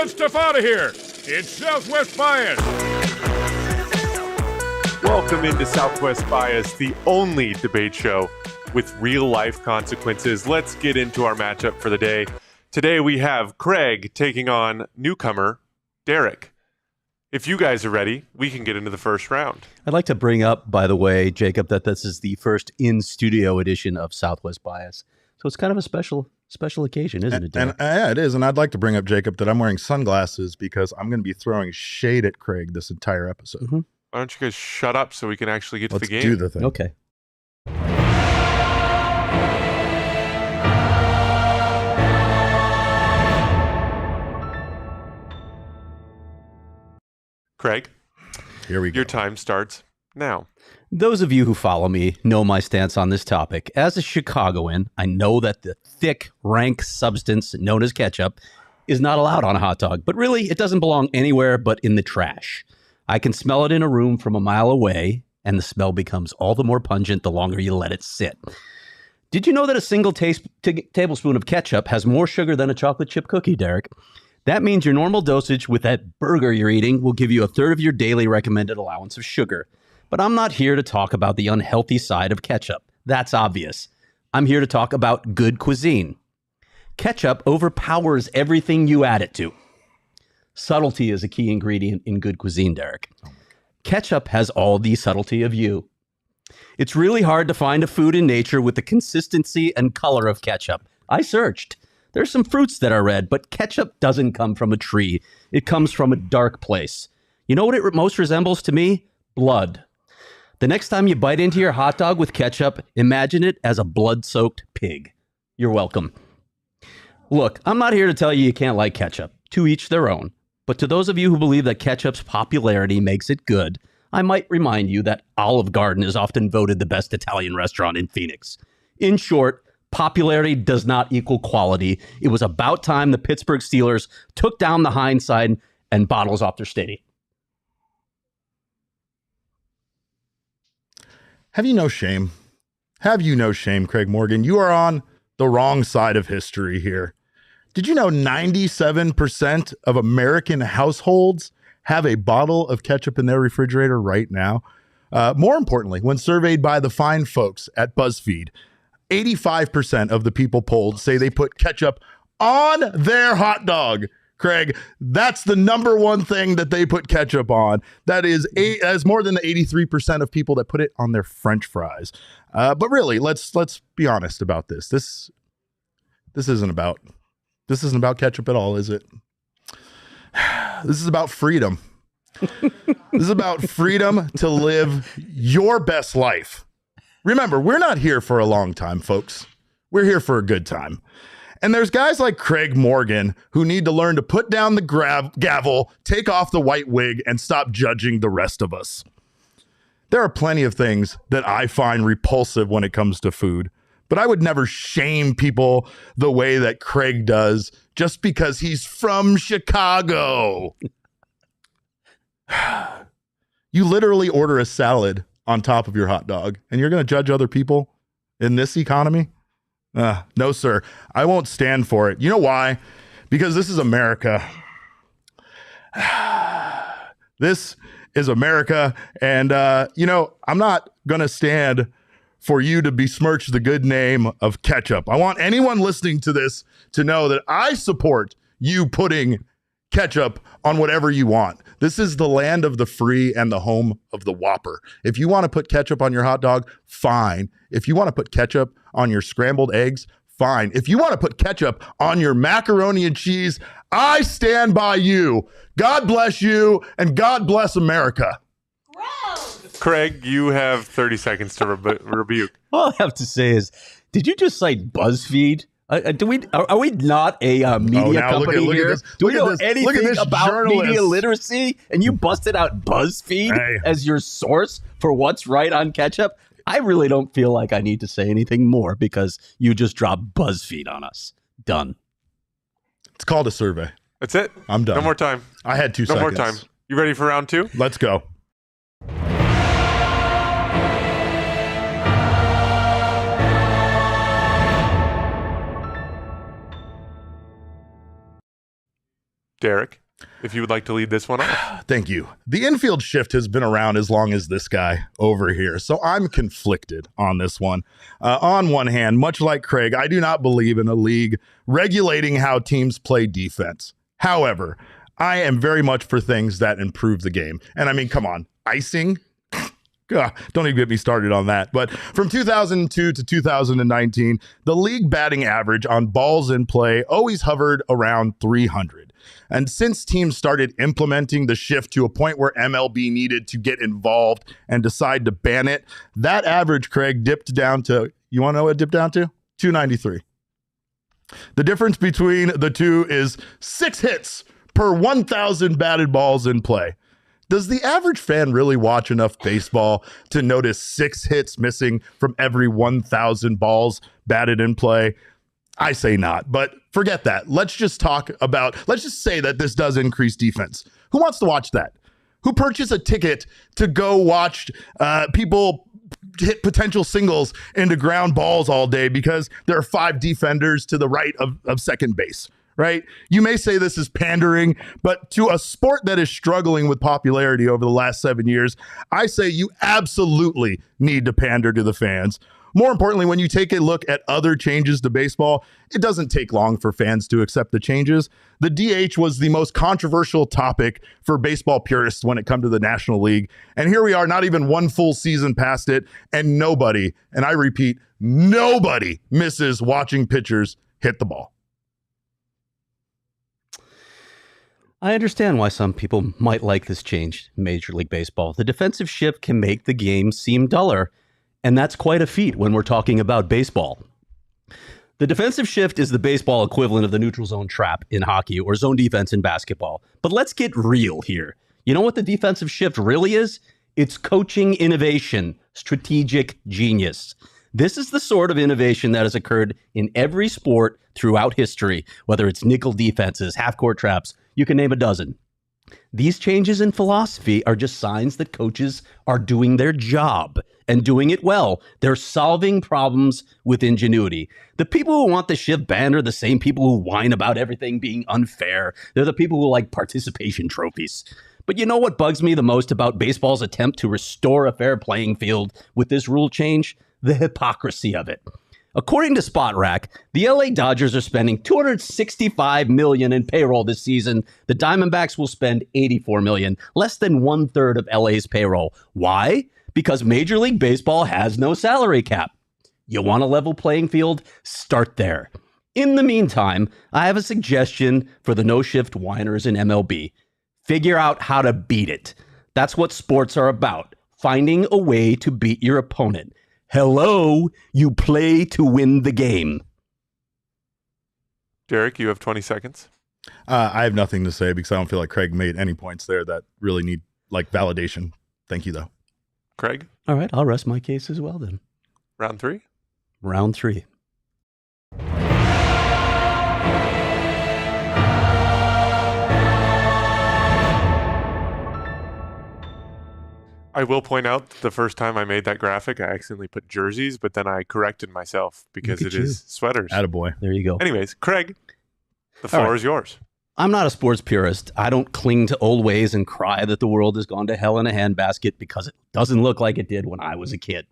that stuff out of here. It's Southwest Bias. Welcome into Southwest Bias, the only debate show with real-life consequences. Let's get into our matchup for the day. Today we have Craig taking on newcomer Derek. If you guys are ready, we can get into the first round. I'd like to bring up, by the way, Jacob, that this is the first in-studio edition of Southwest Bias. So it's kind of a special occasion, isn't it, Derek? Yeah, it is. And I'd like to bring up, Jacob, that I'm wearing sunglasses because I'm going to be throwing shade at Craig this entire episode. Mm-hmm. Why don't you guys shut up so we can actually get to the game? Let's do the thing. Okay. Craig, here we go. Your time starts now. Those of you who follow me know my stance on this topic. As a Chicagoan, I know that the thick, rank substance known as ketchup is not allowed on a hot dog, but really it doesn't belong anywhere but in the trash. I can smell it in a room from a mile away, and the smell becomes all the more pungent the longer you let it sit. Did you know that a single tablespoon of ketchup has more sugar than a chocolate chip cookie, Derek? That means your normal dosage with that burger you're eating will give you a third of your daily recommended allowance of sugar. But I'm not here to talk about the unhealthy side of ketchup. That's obvious. I'm here to talk about good cuisine. Ketchup overpowers everything you add it to. Subtlety is a key ingredient in good cuisine, Derek. Ketchup has all the subtlety of you. It's really hard to find a food in nature with the consistency and color of ketchup. I searched. There's some fruits that are red, but ketchup doesn't come from a tree. It comes from a dark place. You know what it most resembles to me? Blood. The next time you bite into your hot dog with ketchup, imagine it as a blood-soaked pig. You're welcome. Look, I'm not here to tell you can't like ketchup. To each their own. But to those of you who believe that ketchup's popularity makes it good, I might remind you that Olive Garden is often voted the best Italian restaurant in Phoenix. In short, popularity does not equal quality. It was about time the Pittsburgh Steelers took down the Heinz sign and bottles off their stadium. Have you no shame? Have you no shame, Craig Morgan? You are on the wrong side of history here. Did you know 97% of American households have a bottle of ketchup in their refrigerator right now? More importantly, when surveyed by the fine folks at BuzzFeed, 85% of the people polled say they put ketchup on their hot dog. Craig, that's the number one thing that they put ketchup on. That is more than the 83% of people that put it on their French fries. But really, let's be honest about this. This isn't about ketchup at all, is it? This is about freedom. This is about freedom to live your best life. Remember, we're not here for a long time, folks. We're here for a good time. And there's guys like Craig Morgan who need to learn to put down the gavel, take off the white wig, and stop judging the rest of us. There are plenty of things that I find repulsive when it comes to food, but I would never shame people the way that Craig does just because he's from Chicago. You literally order a salad on top of your hot dog, and you're going to judge other people in this economy? No, sir. I won't stand for it. You know why? Because this is America. This is America. And, I'm not going to stand for you to besmirch the good name of ketchup. I want anyone listening to this to know that I support you putting ketchup on whatever you want. This is the land of the free and the home of the Whopper. If you want to put ketchup on your hot dog, fine. If you want to put ketchup on your scrambled eggs, fine. If you want to put ketchup on your macaroni and cheese, I stand by you. God bless you, and God bless America. Gross. Craig, you have 30 seconds to rebuke. All I have to say is, did you just cite BuzzFeed? Are we not a media company look here? at this. Do we know Look at anything this about journalist. media literacy? And you busted out BuzzFeed as your source for what's right on ketchup? I really don't feel like I need to say anything more because you just dropped BuzzFeed on us. Done. It's called a survey. That's it. I'm done. No more time. I had 2 seconds. No more time. You ready for round 2? Let's go. Derek, if you would like to lead this one off. Thank you. The infield shift has been around as long as this guy over here, so I'm conflicted on this one. On one hand, much like Craig, I do not believe in a league regulating how teams play defense. However, I am very much for things that improve the game. And I mean, come on, icing? God, don't even get me started on that. But from 2002 to 2019, the league batting average on balls in play always hovered around 300. And since teams started implementing the shift to a point where MLB needed to get involved and decide to ban it, that average, Craig, dipped down to, you want to know what it dipped down to? 293. The difference between the two is 6 hits per 1,000 batted balls in play. Does the average fan really watch enough baseball to notice 6 hits missing from every 1,000 balls batted in play? I say not, but forget that. Let's just say that this does increase defense. Who wants to watch that? Who purchased a ticket to go watch people hit potential singles into ground balls all day because there are 5 defenders to the right of second base? Right? You may say this is pandering, but to a sport that is struggling with popularity over the last 7 years, I say you absolutely need to pander to the fans. More importantly, when you take a look at other changes to baseball, it doesn't take long for fans to accept the changes. The DH was the most controversial topic for baseball purists when it comes to the National League. And here we are, not even one full season past it, and nobody, and I repeat, nobody misses watching pitchers hit the ball. I understand why some people might like this change in Major League Baseball. The defensive shift can make the game seem duller, and that's quite a feat when we're talking about baseball. The defensive shift is the baseball equivalent of the neutral zone trap in hockey or zone defense in basketball. But let's get real here. You know what the defensive shift really is? It's coaching innovation, strategic genius. This is the sort of innovation that has occurred in every sport throughout history, whether it's nickel defenses, half-court traps, you can name a dozen. These changes in philosophy are just signs that coaches are doing their job and doing it well. They're solving problems with ingenuity. The people who want the shift banned are the same people who whine about everything being unfair. They're the people who like participation trophies. But you know what bugs me the most about baseball's attempt to restore a fair playing field with this rule change? The hypocrisy of it. According to SpotRack, the LA Dodgers are spending $265 million in payroll this season. The Diamondbacks will spend $84 million, less than 1/3 of LA's payroll. Why? Because Major League Baseball has no salary cap. You want a level playing field? Start there. In the meantime, I have a suggestion for the no-shift whiners in MLB. Figure out how to beat it. That's what sports are about, finding a way to beat your opponent. Hello, you play to win the game. Derek, you have 20 seconds. I have nothing to say because I don't feel like Craig made any points there that really need validation. Thank you, though. Craig? All right, I'll rest my case as well then. Round 3? Round 3. I will point out the first time I made that graphic, I accidentally put jerseys, but then I corrected myself because it is sweaters. Attaboy. There you go. Anyways, Craig, the floor is yours. I'm not a sports purist. I don't cling to old ways and cry that the world has gone to hell in a handbasket because it doesn't look like it did when I was a kid.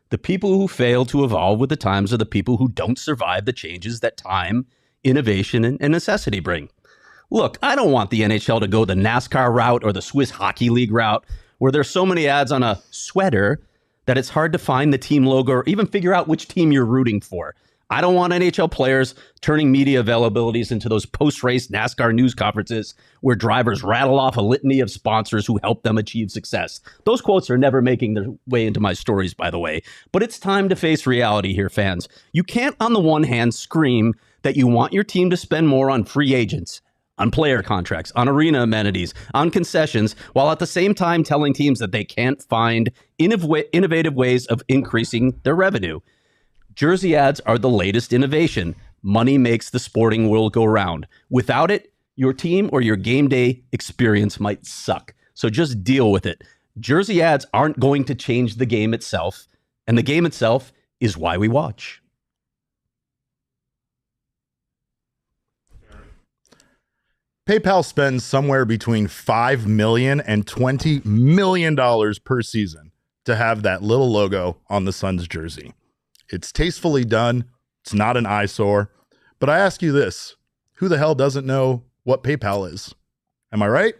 The people who fail to evolve with the times are the people who don't survive the changes that time, innovation, and necessity bring. Look, I don't want the NHL to go the NASCAR route or the Swiss Hockey League route, where there's so many ads on a sweater that it's hard to find the team logo or even figure out which team you're rooting for. I don't want NHL players turning media availabilities into those post-race NASCAR news conferences where drivers rattle off a litany of sponsors who help them achieve success. Those quotes are never making their way into my stories, by the way. But it's time to face reality here, fans. You can't, on the one hand, scream that you want your team to spend more on free agents, on player contracts, on arena amenities, on concessions, while at the same time telling teams that they can't find innovative ways of increasing their revenue. Jersey ads are the latest innovation. Money makes the sporting world go round. Without it, your team or your game day experience might suck. So just deal with it. Jersey ads aren't going to change the game itself, and the game itself is why we watch. PayPal spends somewhere between $5 million and $20 million per season to have that little logo on the Suns jersey. It's tastefully done. It's not an eyesore. But I ask you this, who the hell doesn't know what PayPal is? Am I right?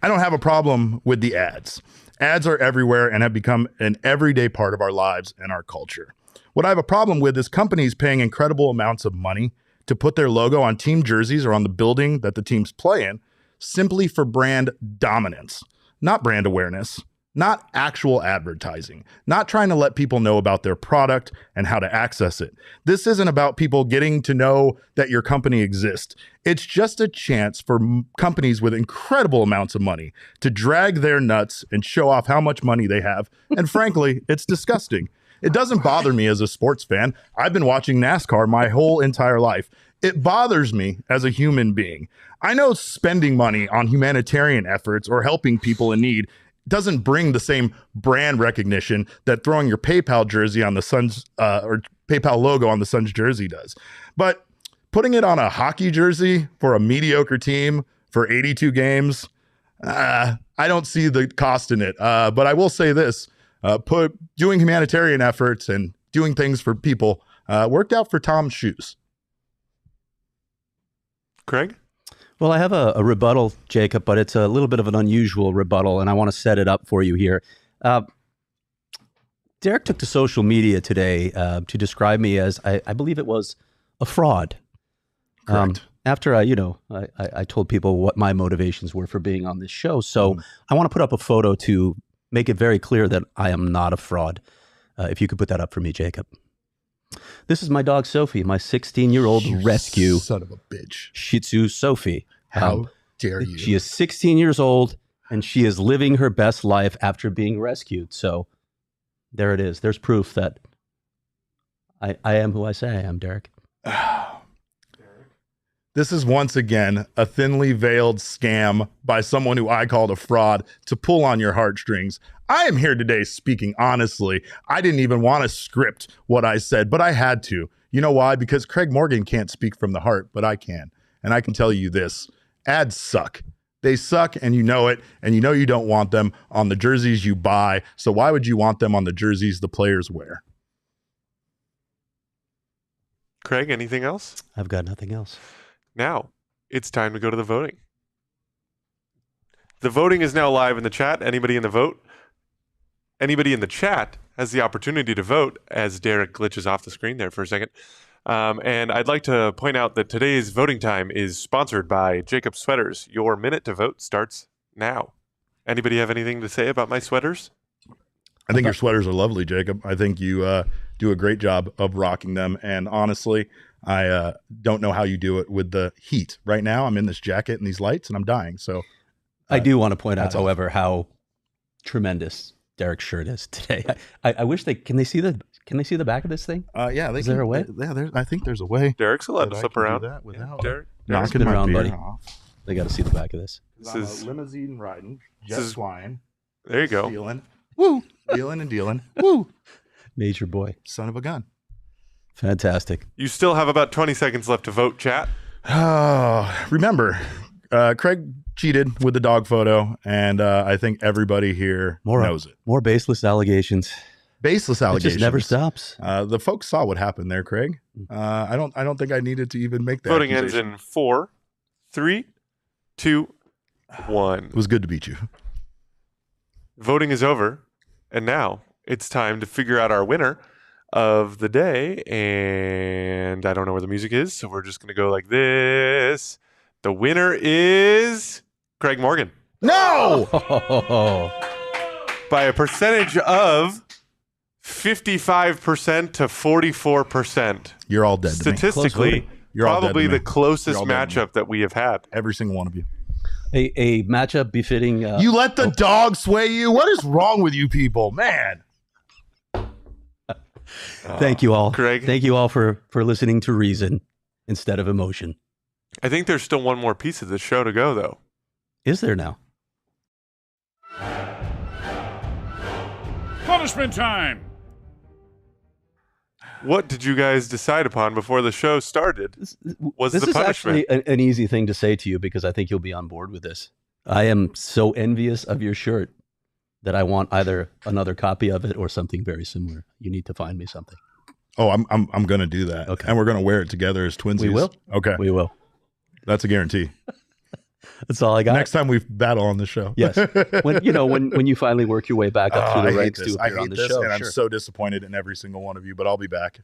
I don't have a problem with the ads. Ads are everywhere and have become an everyday part of our lives and our culture. What I have a problem with is companies paying incredible amounts of money to put their logo on team jerseys or on the building that the teams play in simply for brand dominance, not brand awareness, not actual advertising, not trying to let people know about their product and how to access it. This isn't about people getting to know that your company exists. It's just a chance for companies with incredible amounts of money to drag their nuts and show off how much money they have. And frankly, it's disgusting. It doesn't bother me as a sports fan. I've been watching NASCAR my whole entire life. It bothers me as a human being. I know spending money on humanitarian efforts or helping people in need doesn't bring the same brand recognition that throwing your PayPal jersey on the Suns or PayPal logo on the Suns jersey does. But putting it on a hockey jersey for a mediocre team for 82 games, I don't see the cost in it. But I will say this. Doing humanitarian efforts and doing things for people worked out for Tom's shoes. Craig? Well, I have a rebuttal, Jacob, but it's a little bit of an unusual rebuttal, and I want to set it up for you here. Derek took to social media today to describe me as, I believe it was, a fraud. Correct. After I told people what my motivations were for being on this show. So I want to put up a photo to make it very clear that I am not a fraud. If you could put that up for me, Jacob. This is my dog, Sophie, my 16-year-old rescue. Son of a bitch. Shih Tzu, Sophie. How dare you? She is 16 years old, and she is living her best life after being rescued. So there it is. There's proof that I am who I say I am, Derek. This is once again a thinly veiled scam by someone who I called a fraud to pull on your heartstrings. I am here today speaking honestly. I didn't even want to script what I said, but I had to. You know why? Because Craig Morgan can't speak from the heart, but I can. And I can tell you this, ads suck. They suck, and you know it, and you know you don't want them on the jerseys you buy. So why would you want them on the jerseys the players wear? Craig, anything else? I've got nothing else. Now, it's time to go to the voting. The voting is now live in the chat. Anybody in the chat has the opportunity to vote as Derek glitches off the screen there for a second. And I'd like to point out that today's voting time is sponsored by Jacob Sweaters. Your minute to vote starts now. Anybody have anything to say about my sweaters? I think your sweaters are lovely, Jacob. I think you do a great job of rocking them. And honestly, I don't know how you do it with the heat. Right now, I'm in this jacket and these lights, and I'm dying. So I do want to point out, however, how tremendous Derek's shirt is today. I wish can they see the back of this thing? Yeah. Is there a way? Yeah, I think there's a way. Derek's allowed to flip around. That without Derek? knocking Spin my around, beer buddy. off. They got to see the back of this. This I'm is a limousine riding, jet this is- flying, there you go. stealing, woo, dealing and dealing, woo, Major boy. son of a gun. Fantastic. You still have about 20 seconds left to vote, chat. Remember, Craig cheated with the dog photo, and I think everybody here knows it. More baseless allegations. Baseless It allegations. just never stops. The folks saw what happened there, Craig. I don't think I needed to even make that. Voting ends accusation. in 4, 3, 2, 1. It was good to beat you. Voting is over, and now it's time to figure out our winner of the day. And I don't know where the music is, so we're just going to go like this. The winner is Craig Morgan No. by a percentage of 55% to 44%. You're all dead to me. Statistically, You're all dead to probably me. the closest You're all dead to me. matchup that we have had. Every single one of you. A matchup befitting. You let the dog sway you? What is wrong with you people? Man. Thank you all, Craig. Thank you all for listening to reason instead of emotion. I think there's still one more piece of the show to go, though. Is there now? Punishment time. What did you guys decide upon before the show started? This the is punishment? actually an easy thing to say to you because I think you'll be on board with this. I am so envious of your shirt that I want either another copy of it or something very similar. You need to find me something. Oh, I'm going to do that. Okay. And we're going to wear it together as twinsies. We will. Okay. We will. That's a guarantee. That's all I got. Next time we battle on the show. Yes. When you finally work your way back up through the ranks to appear on the show. And Sure. I'm so disappointed in every single one of you, but I'll be back.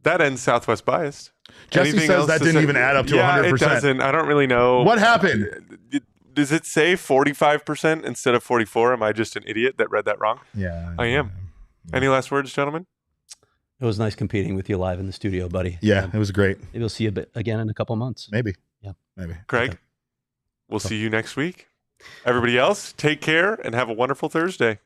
That ends Southwest Biased. Jesse Anything says else that to didn't say? even add up to Yeah, 100%. it doesn't. I don't really know. What happened? Does it say 45% instead of 44? Am I just an idiot that read that wrong? Yeah. I am. Any last words, gentlemen? It was nice competing with you live in the studio, buddy. Yeah, it was great. Maybe we'll see you again in a couple months. Maybe. Yeah. Maybe. Craig, Okay. we'll see you next week. Everybody else, take care and have a wonderful Thursday.